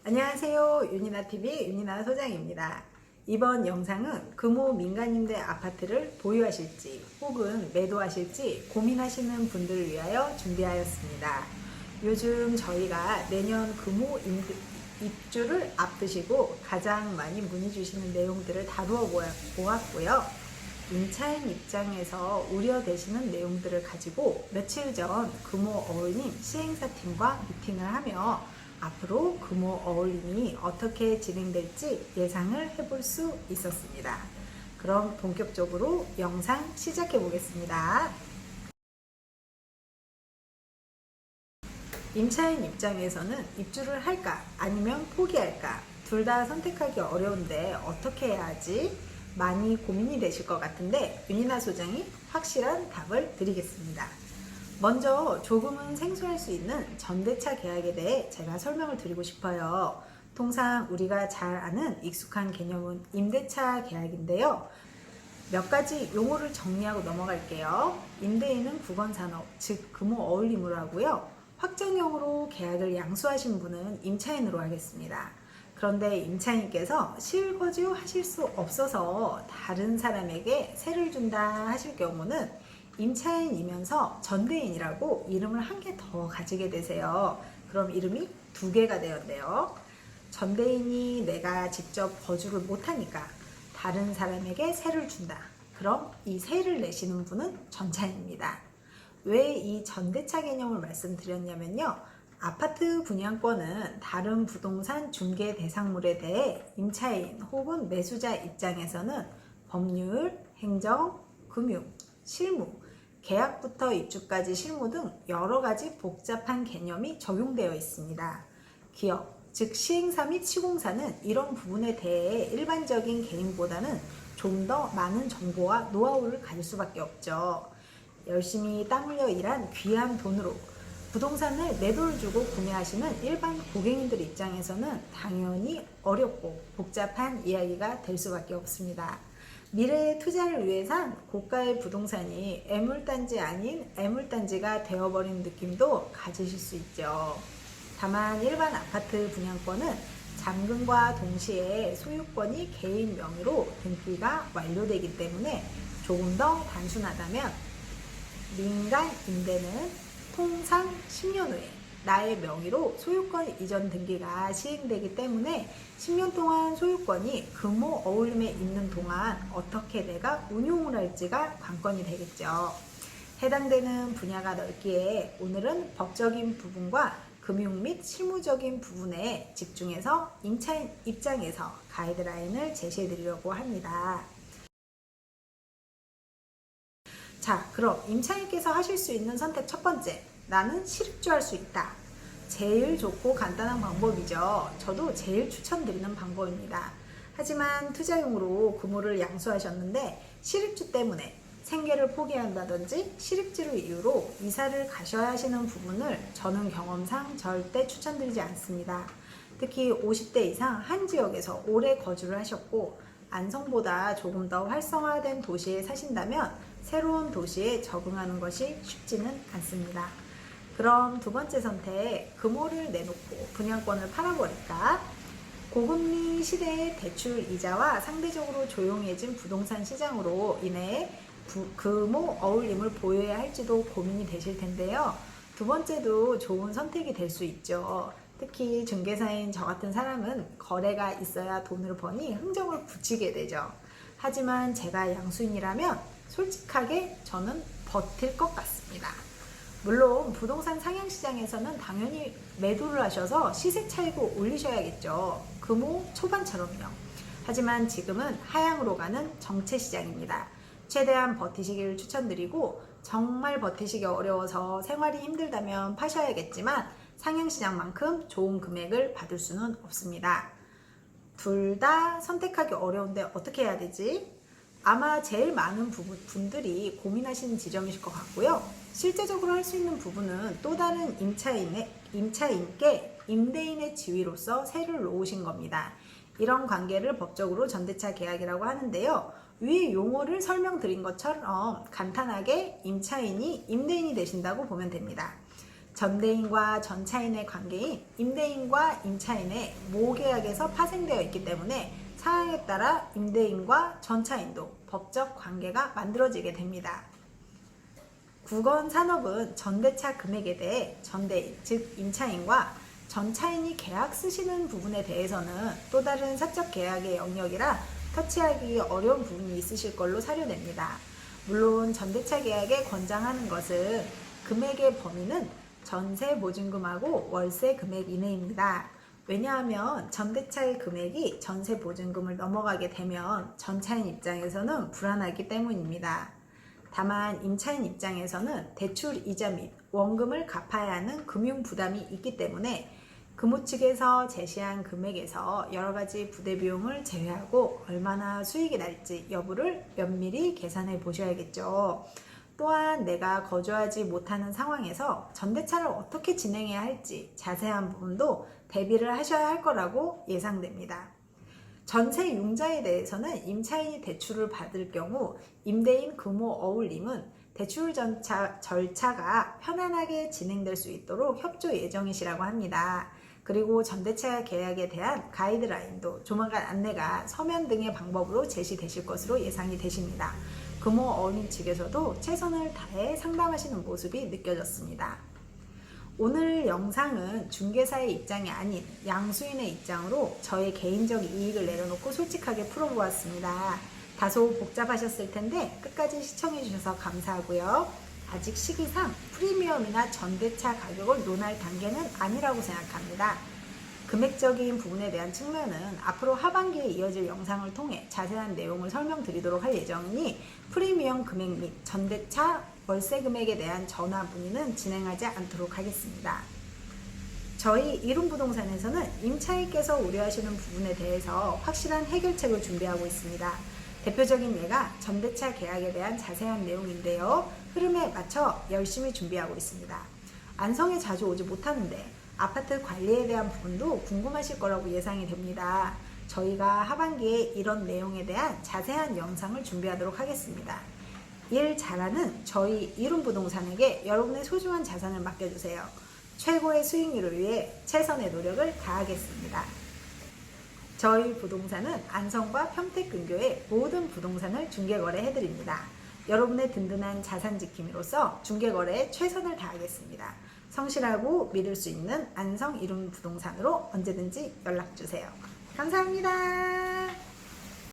안녕하세요. 윤이나TV 윤이나 소장입니다. 이번 영상은 금호 민간임대 아파트를 보유하실지 혹은 매도하실지 고민하시는 분들을 위하여 준비하였습니다. 요즘 저희가 내년 금호 입주를 앞두시고 가장 많이 문의 주시는 내용들을 다루어 보았고요. 임차인 입장에서 우려되시는 내용들을 가지고 며칠 전 금호 어울림 시행사팀과 미팅을 하며 앞으로 금호 어울림이 어떻게 진행될지 예상을 해볼 수 있었습니다. 그럼 본격적으로 영상 시작해 보겠습니다. 임차인 입장에서는 입주를 할까 아니면 포기할까 둘 다 선택하기 어려운데 어떻게 해야 하지? 많이 고민이 되실 것 같은데 윤이나 소장이 확실한 답을 드리겠습니다. 먼저 조금은 생소할 수 있는 전대차 계약에 대해 제가 설명을 드리고 싶어요. 통상 우리가 잘 아는 익숙한 개념은 임대차 계약인데요. 몇 가지 용어를 정리하고 넘어갈게요. 임대인은 국원산업, 즉 금호 어울림으로 하고요. 확정형으로 계약을 양수하신 분은 임차인으로 하겠습니다. 그런데 임차인께서 실거주 하실 수 없어서 다른 사람에게 세를 준다 하실 경우는 임차인이면서 전대인이라고 이름을 한 개 더 가지게 되세요. 그럼 이름이 두 개가 되었네요. 전대인이 내가 직접 거주를 못하니까 다른 사람에게 세를 준다. 그럼 이 세를 내시는 분은 전차인입니다. 왜 이 전대차 개념을 말씀드렸냐면요. 아파트 분양권은 다른 부동산 중개 대상물에 대해 임차인 혹은 매수자 입장에서는 법률, 행정, 금융, 실무, 계약부터 입주까지 실무 등 여러 가지 복잡한 개념이 적용되어 있습니다. 기업, 즉 시행사 및 시공사는 이런 부분에 대해 일반적인 개인보다는 좀 더 많은 정보와 노하우를 가질 수밖에 없죠. 열심히 땀 흘려 일한 귀한 돈으로 부동산을 내 돈을 주고 구매하시는 일반 고객님들 입장에서는 당연히 어렵고 복잡한 이야기가 될 수밖에 없습니다. 미래의 투자를 위해선 고가의 부동산이 애물단지 아닌 애물단지가 되어버린 느낌도 가지실 수 있죠. 다만 일반 아파트 분양권은 잔금과 동시에 소유권이 개인 명의로 등기가 완료되기 때문에 조금 더 단순하다면 민간 임대는 통상 10년 후에 나의 명의로 소유권 이전 등기가 시행되기 때문에 10년 동안 소유권이 금호 어울림에 있는 동안 어떻게 내가 운용을 할지가 관건이 되겠죠. 해당되는 분야가 넓기에 오늘은 법적인 부분과 금융 및 실무적인 부분에 집중해서 임차인 입장에서 가이드라인을 제시해 드리려고 합니다. 자, 그럼 임차인께서 하실 수 있는 선택 첫 번째, 나는 실입주할 수 있다. 제일 좋고 간단한 방법이죠. 저도 제일 추천드리는 방법입니다. 하지만 투자용으로 금호를 양수하셨는데 실입주 때문에 생계를 포기한다든지 실입주를 이유로 이사를 가셔야 하시는 부분을 저는 경험상 절대 추천드리지 않습니다. 특히 50대 이상 한 지역에서 오래 거주를 하셨고 안성보다 조금 더 활성화된 도시에 사신다면 새로운 도시에 적응하는 것이 쉽지는 않습니다. 그럼 두 번째 선택, 금호를 내놓고 분양권을 팔아버릴까? 고금리 시대의 대출 이자와 상대적으로 조용해진 부동산 시장으로 인해 금호 어울림을 보유해야 할지도 고민이 되실 텐데요. 두 번째도 좋은 선택이 될 수 있죠. 특히 중개사인 저 같은 사람은 거래가 있어야 돈을 버니 흥정을 붙이게 되죠. 하지만 제가 양수인이라면 솔직하게 저는 버틸 것 같습니다. 물론 부동산 상향시장에서는 당연히 매도를 하셔서 시세 차익을 올리셔야겠죠. 금호 초반처럼요. 하지만 지금은 하향으로 가는 정체시장입니다. 최대한 버티시기를 추천드리고 정말 버티시기 어려워서 생활이 힘들다면 파셔야겠지만 상향시장만큼 좋은 금액을 받을 수는 없습니다. 둘 다 선택하기 어려운데 어떻게 해야 되지? 아마 제일 많은 분들이 고민하시는 지점이실 것 같고요. 실제적으로 할 수 있는 부분은 또 다른 임차인께 임대인의 지위로서 세를 놓으신 겁니다. 이런 관계를 법적으로 전대차 계약이라고 하는데요. 위의 용어를 설명드린 것처럼 간단하게 임차인이 임대인이 되신다고 보면 됩니다. 전대인과 전차인의 관계인 임대인과 임차인의 모계약에서 파생되어 있기 때문에 상황에 따라 임대인과 전차인도 법적 관계가 만들어지게 됩니다. 국원산업은 전대차 금액에 대해 전대인, 즉 임차인과 전차인이 계약 쓰시는 부분에 대해서는 또 다른 사적 계약의 영역이라 터치하기 어려운 부분이 있으실 걸로 사료됩니다. 물론 전대차 계약에 권장하는 것은 금액의 범위는 전세 보증금하고 월세 금액 이내입니다. 왜냐하면 전대차의 금액이 전세 보증금을 넘어가게 되면 전차인 입장에서는 불안하기 때문입니다. 다만 임차인 입장에서는 대출 이자 및 원금을 갚아야 하는 금융 부담이 있기 때문에 금호 측에서 제시한 금액에서 여러 가지 부대 비용을 제외하고 얼마나 수익이 날지 여부를 면밀히 계산해 보셔야겠죠. 또한 내가 거주하지 못하는 상황에서 전대차를 어떻게 진행해야 할지 자세한 부분도 대비를 하셔야 할 거라고 예상됩니다. 전세 융자에 대해서는 임차인이 대출을 받을 경우 임대인 금호 어울림은 대출 절차가 편안하게 진행될 수 있도록 협조 예정이시라고 합니다. 그리고 전대차 계약에 대한 가이드라인도 조만간 안내가 서면 등의 방법으로 제시되실 것으로 예상이 되십니다. 금호 어울림 측에서도 최선을 다해 상담하시는 모습이 느껴졌습니다. 오늘 영상은 중개사의 입장이 아닌 양수인의 입장으로 저의 개인적 이익을 내려놓고 솔직하게 풀어보았습니다. 다소 복잡하셨을 텐데 끝까지 시청해 주셔서 감사하고요. 아직 시기상 프리미엄이나 전대차 가격을 논할 단계는 아니라고 생각합니다. 금액적인 부분에 대한 측면은 앞으로 하반기에 이어질 영상을 통해 자세한 내용을 설명드리도록 할 예정이니 프리미엄 금액 및 전대차 월세 금액에 대한 전화 문의는 진행하지 않도록 하겠습니다. 저희 이룸부동산에서는 임차인께서 우려하시는 부분에 대해서 확실한 해결책을 준비하고 있습니다. 대표적인 예가 전대차 계약에 대한 자세한 내용인데요. 흐름에 맞춰 열심히 준비하고 있습니다. 안성에 자주 오지 못하는데 아파트 관리에 대한 부분도 궁금하실 거라고 예상이 됩니다. 저희가 하반기에 이런 내용에 대한 자세한 영상을 준비하도록 하겠습니다. 일 잘하는 저희 이룸부동산에게 여러분의 소중한 자산을 맡겨주세요. 최고의 수익률을 위해 최선의 노력을 다하겠습니다. 저희 부동산은 안성과 평택 근교의 모든 부동산을 중개거래 해드립니다. 여러분의 든든한 자산 지킴이로서 중개거래에 최선을 다하겠습니다. 성실하고 믿을 수 있는 안성 이룸부동산으로 언제든지 연락주세요. 감사합니다.